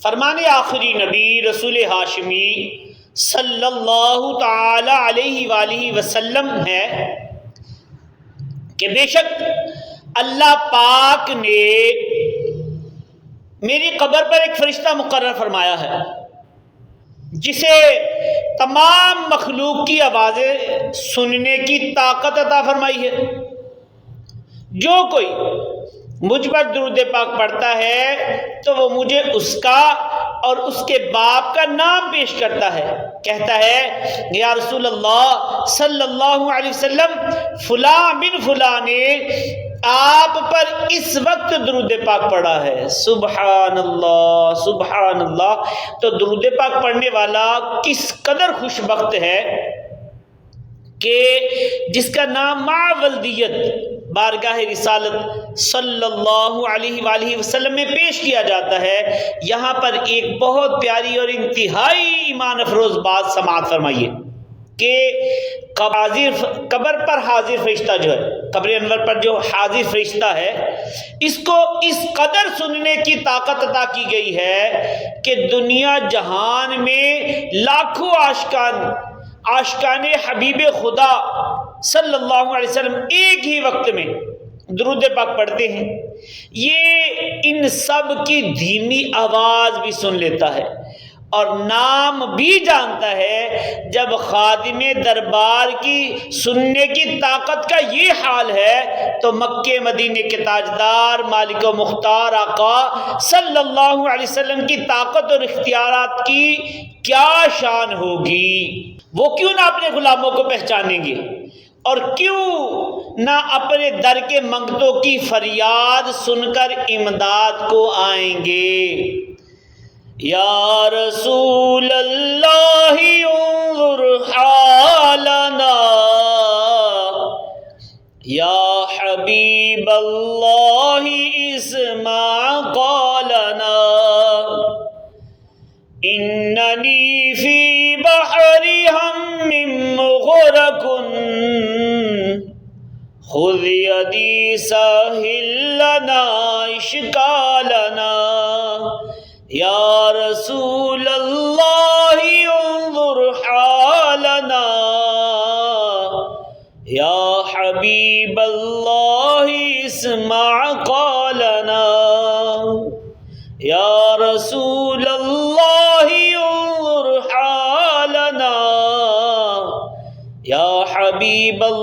فرمان آخری نبی رسول ہاشمی صلی اللہ تعالی علیہ وآلہ وسلم ہے کہ بے شک اللہ پاک نے میری قبر پر ایک فرشتہ مقرر فرمایا ہے جسے تمام مخلوق کی آوازیں سننے کی طاقت عطا فرمائی ہے۔ جو کوئی مجھ پر درود پاک پڑھتا ہے تو وہ مجھے اس کا اور اس کے باپ کا نام پیش کرتا ہے، کہتا ہے یا رسول اللہ صلی اللہ علیہ وسلم، فلاں بن فلاں نے آپ پر اس وقت درود پاک پڑھا ہے۔ سبحان اللہ سبحان اللہ۔ تو درود پاک پڑھنے والا کس قدر خوش بخت ہے کہ جس کا نام مع ولدیت بارگاہ رسالت صلی اللہ علیہ وآلہ وسلم میں پیش کیا جاتا ہے۔ یہاں پر ایک بہت پیاری اور انتہائی ایمان افروز بات سماعت فرمائیے کہ قبر پر حاضر فرشتہ جو ہے، قبر انور پر جو حاضر فرشتہ ہے، اس کو اس قدر سننے کی طاقت عطا کی گئی ہے کہ دنیا جہان میں لاکھوں عاشقان حبیب خدا صلی اللہ علیہ وسلم ایک ہی وقت میں درود پاک پڑھتے ہیں، یہ ان سب کی دھیمی آواز بھی سن لیتا ہے اور نام بھی جانتا ہے۔ جب خادم دربار کی سننے کی طاقت کا یہ حال ہے تو مکے مدینے کے تاجدار مالک و مختار آقا صلی اللہ علیہ وسلم کی طاقت اور اختیارات کی کیا شان ہوگی؟ وہ کیوں نہ اپنے غلاموں کو پہچانیں گے اور کیوں نہ اپنے در کے منگتوں کی فریاد سن کر امداد کو آئیں گے۔ یا رسول اللہ انظر حالنا، یا حبیب اللہ اسمع قالنا، اننی فی بحر ہم مغرق، خذ یدی سہل لنا اشکالنا، یا رسول اللہ انظر حالنا، یا حبیب اللہ اسمع قالنا، یا رسول اللہ انظر حالنا، یا حبیب اللہ